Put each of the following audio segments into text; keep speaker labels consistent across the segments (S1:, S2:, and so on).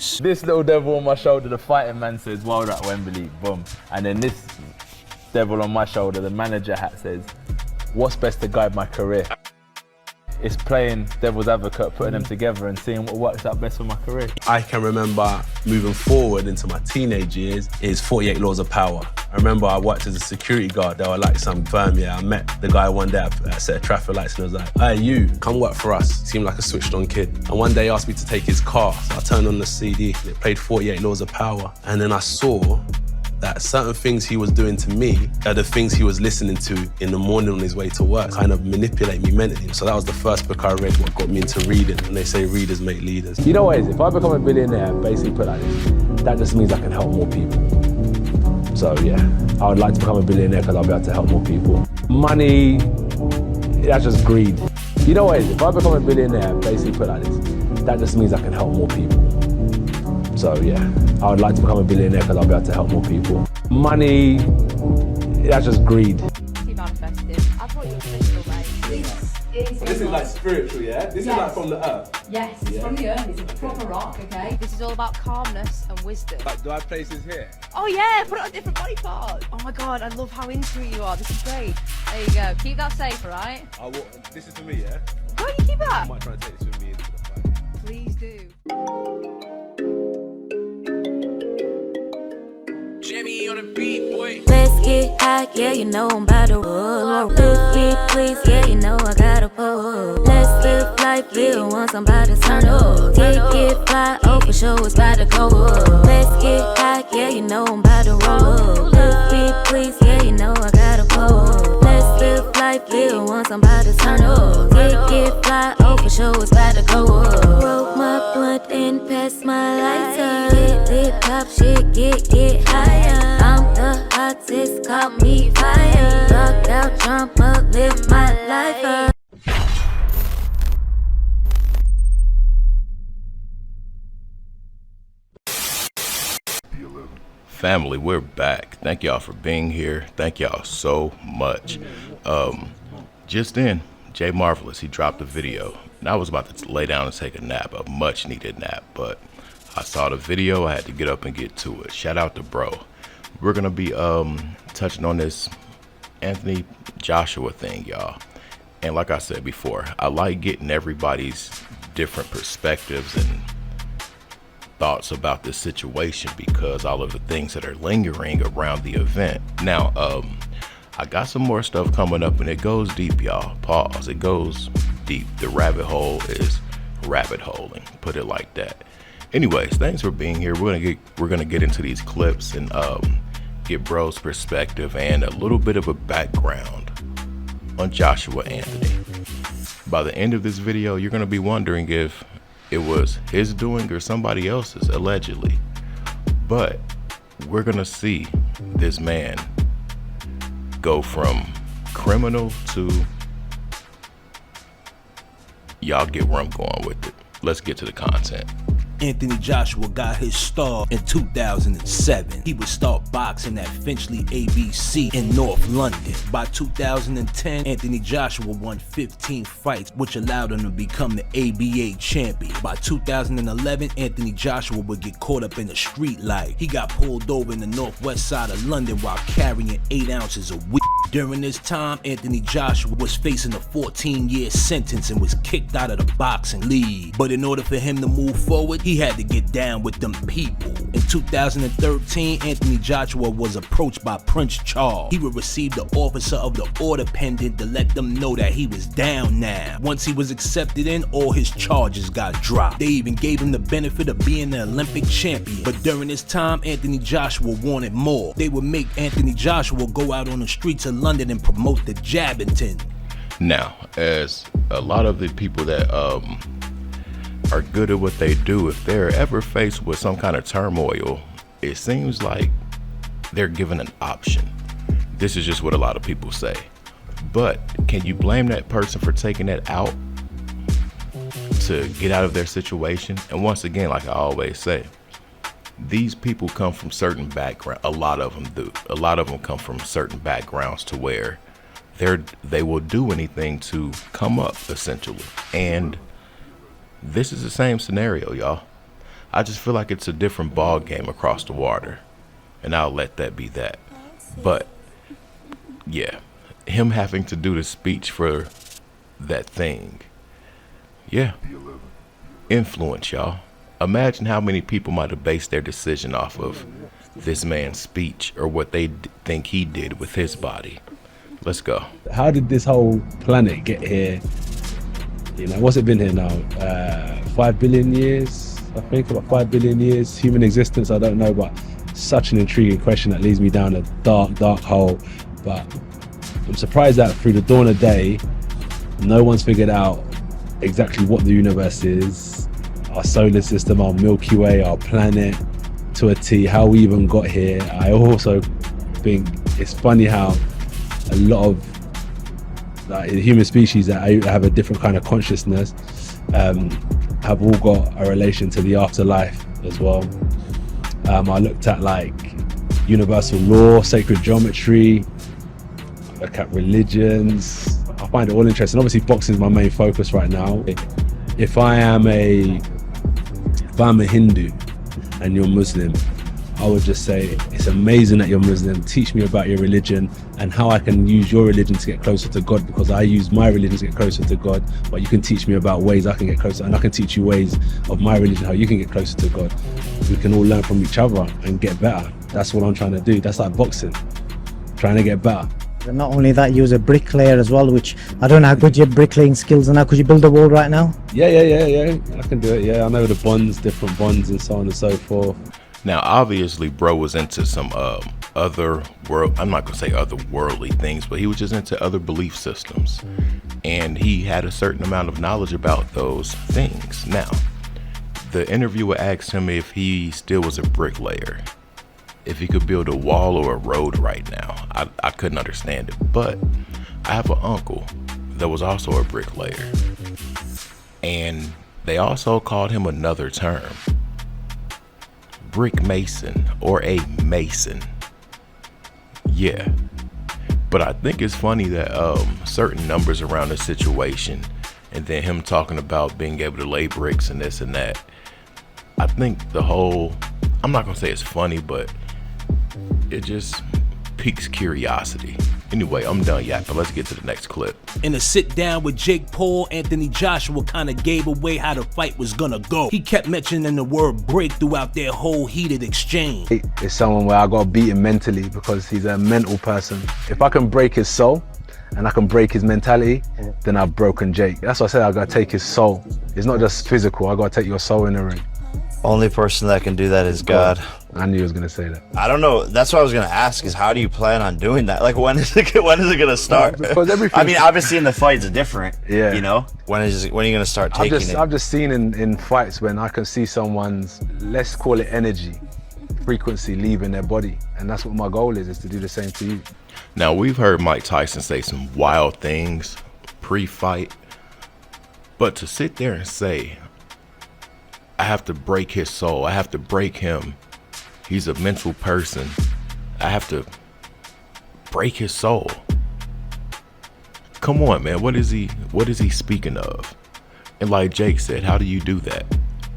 S1: This little devil on my shoulder, the fighting man says, "Well at Wembley," boom. And then this devil on my shoulder, the manager hat says, "What's best to guide my career?" It's playing devil's advocate, putting them together and seeing what works out best for my career.
S2: I can remember moving forward into my teenage years is 48 Laws of Power. I remember I worked as a security guard. They were like some firm, yeah. I met the guy one day at a set of traffic lights and I was like, "Hey, you, come work for us." He seemed like a switched on kid. And one day he asked me to take his car. So I turned on the CD, it played 48 Laws of Power. And then I saw that certain things he was doing to me are the things he was listening to in the morning on his way to work, kind of manipulate me mentally. So that was the first book I read, what got me into reading. And they say readers make leaders. You know what it is? If I become a billionaire, basically put like this, that just means I can help more people. So yeah, I would like to become a billionaire because I'll be able to help more people. Money, that's just greed. You know what it is? If I become a billionaire, basically put like this, that just means I can help more people. So yeah, I would like to become a billionaire because I'll be able to help more people. Money, that's just greed.
S3: Too manifested. I thought you were crystal, mate.
S2: This is like spiritual, yeah? This is like from the earth.
S4: Yes, it's from the earth. It's a proper rock, okay?
S3: This is all about calmness and wisdom.
S2: Like, do I have places here?
S3: Oh yeah, put it on different body parts. Oh my god, I love how into it you are. This is great. There you go. Keep that safe, alright?
S2: This is for me, yeah?
S3: Go on, you keep that.
S2: I might try to take this with me into the fight.
S3: Please do.
S5: Jimmy on the beat, boy.
S6: Let's get high, yeah, you know I'm about to roll. Let's get please, yeah, you know I gotta pull. Let's live life, live once I'm about to turn up. Get fly, oh for sure it's about to go up. Let's get high, yeah, you know I'm about to roll. Let's get please, yeah, you know I gotta pull. Let's live life, live once I'm about to turn up. Get fly, oh for sure it's about to go up. Roll my blunt and pass my lighter. Get pop shit, get higher. I'm the hottest, call me fire. Rock out, jump up, live my life up.
S7: Family, we're back. Thank y'all for being here. Thank y'all so much. Just in, Jay Marvelous, he dropped a video. And I was about to lay down and take a nap, a much needed nap, but I saw the video, I had to get up and get to it. Shout out to bro. We're gonna be touching on this Anthony Joshua thing, y'all. And like I said before, I like getting everybody's different perspectives and thoughts about this situation because all of the things that are lingering around the event. Now, I got some more stuff coming up and it goes deep, y'all. Pause, it goes deep. The rabbit hole is rabbit holing, put it like that. Anyways, thanks for being here. We're gonna get into these clips and get bro's perspective and a little bit of a background on Joshua Anthony. By the end of this video, you're gonna be wondering if it was his doing or somebody else's, allegedly. But we're gonna see this man go from criminal to, y'all get where I'm going with it. Let's get to the content.
S5: Anthony Joshua got his start in 2007. He would start boxing at Finchley ABC in North London. By 2010, Anthony Joshua won 15 fights, which allowed him to become the ABA champion. By 2011, Anthony Joshua would get caught up in a street light. He got pulled over in the northwest side of London while carrying 8 ounces of weed. During this time, Anthony Joshua was facing a 14-year sentence and was kicked out of the boxing league. But in order for him to move forward, he had to get down with them people. In 2013, Anthony Joshua was approached by Prince Charles. He would receive the officer of the order pendant to let them know that he was down now. Once he was accepted in, all his charges got dropped. They even gave him the benefit of being the Olympic champion. But during this time, Anthony Joshua wanted more. They would make Anthony Joshua go out on the streets of London and promote the Jabbington.
S7: Now, as a lot of the people that are good at what they do, if they're ever faced with some kind of turmoil, it seems like they're given an option. This is just what a lot of people say. But can you blame that person for taking that out to get out of their situation? And once again, like I always say, these people come from certain backgrounds. A lot of them do. A lot of them come from certain backgrounds to where they will do anything to come up, essentially. And this is the same scenario, y'all. I just feel like it's a different ball game across the water, and I'll let that be that. But yeah, him having to do the speech for that thing, yeah, influence, y'all. Imagine how many people might have based their decision off of this man's speech or what they think he did with his body. Let's go.
S2: How did this whole planet get here? You know, what's it been here now? 5 billion years, I think, about 5 billion years. Human existence, I don't know, but such an intriguing question that leads me down a dark, dark hole. But I'm surprised that through the dawn of day, no one's figured out exactly what the universe is, our solar system, our Milky Way, our planet, to a T, how we even got here. I also think it's funny how a lot of human species that have a different kind of consciousness have all got a relation to the afterlife as well. I looked at like universal law, sacred geometry, look at religions. I find it all interesting. Obviously boxing is my main focus right now. If I'm a Hindu and you're Muslim, I would just say it's amazing that you're Muslim. Teach me about your religion and how I can use your religion to get closer to God, because I use my religion to get closer to God, but you can teach me about ways I can get closer, and I can teach you ways of my religion, how you can get closer to God. We can all learn from each other and get better. That's what I'm trying to do. That's like boxing, trying to get better.
S8: And not only that, you was a bricklayer as well, which I don't know how good your bricklaying skills are now. Could you build a wall right now?
S2: Yeah. I can do it. Yeah, I know the bonds, different bonds and so on and so forth.
S7: Now, obviously, bro was into some other world. I'm not gonna say otherworldly things, but he was just into other belief systems, and he had a certain amount of knowledge about those things. Now, the interviewer asked him if he still was a bricklayer, if he could build a wall or a road right now. I couldn't understand it, but I have an uncle that was also a bricklayer, and they also called him another term, brick mason or a mason. Yeah, but I think it's funny that certain numbers around the situation, and then him talking about being able to lay bricks and this and that, I think the whole, I'm not gonna say it's funny, but it just piques curiosity. Anyway, I'm done yapping. Let's get to the next clip.
S5: In a sit down with Jake Paul, Anthony Joshua kind of gave away how the fight was gonna go. He kept mentioning the word break throughout their whole heated exchange.
S2: It's someone where I gotta beat him mentally because he's a mental person. If I can break his soul and I can break his mentality, then I've broken Jake. That's why I said I gotta take his soul. It's not just physical, I gotta take your soul in the ring.
S9: Only person that can do that is God.
S2: I knew he was gonna say that.
S9: I don't know. That's what I was gonna ask. Is how do you plan on doing that? Like, when is it gonna start?
S2: Because everything.
S9: I mean, obviously in the fights it's different.
S2: Yeah.
S9: You know, when are you gonna start taking it?
S2: I've just seen in fights when I can see someone's, let's call it energy, frequency leaving their body, and that's what my goal is to do the same to you.
S7: Now, we've heard Mike Tyson say some wild things pre-fight, but to sit there and say, I have to break his soul, I have to break him, he's a mental person, I have to break his soul. Come on, man, what is he speaking of? And like Jake said, how do you do that?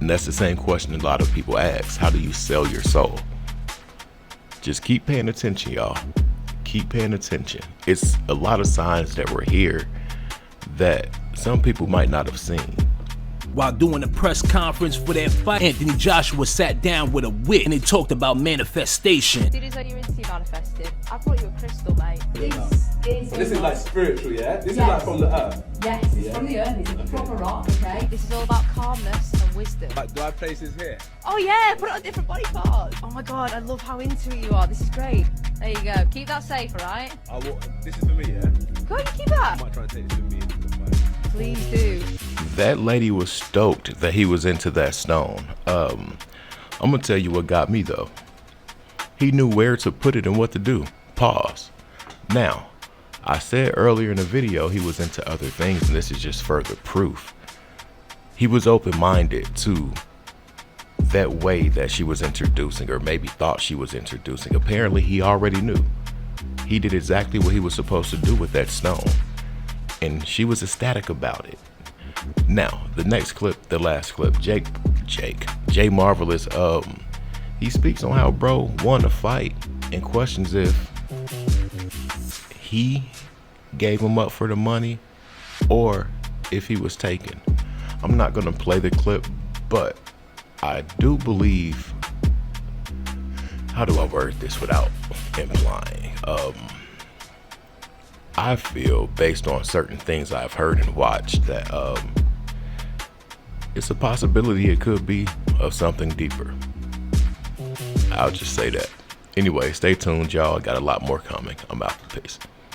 S7: And that's the same question a lot of people ask. How do you sell your soul? Just keep paying attention, y'all. Keep paying attention. It's a lot of signs that were here that some people might not have seen.
S5: While doing a press conference for their fight, Anthony Joshua sat down with a wit and they talked about manifestation.
S3: Did his own unity manifested? I brought you a crystal, mate.
S4: This
S2: is like spiritual, yeah? This
S4: is
S2: like from the earth.
S4: Yes, it's from the earth. It's a proper rock, okay?
S3: This is all about calmness and wisdom.
S2: Like, do I have places here?
S3: Oh yeah, put it on different body parts. Oh my god, I love how into it you are. This is great. There you go. Keep that safe, alright?
S2: This is for me, yeah?
S3: Go on, you keep that.
S2: I might try and take this with me into the fight.
S3: Please do.
S7: That lady was stoked that he was into that stone. I'm gonna tell you what got me though. He knew where to put it and what to do. Pause. Now, I said earlier in the video he was into other things, and this is just further proof. He was open-minded to that way that she was introducing, or maybe thought she was introducing. Apparently he already knew. He did exactly what he was supposed to do with that stone, and she was ecstatic about it. Now, the next clip, the last clip, Jake Jay Marvelous, he speaks on how bro won a fight and questions if he gave him up for the money or if he was taken. I'm not gonna play the clip, but I do believe, how do I word this without implying? I feel, based on certain things I've heard and watched, that it's a possibility it could be of something deeper. I'll just say that. Anyway, stay tuned, y'all. I got a lot more coming. I'm out. Peace.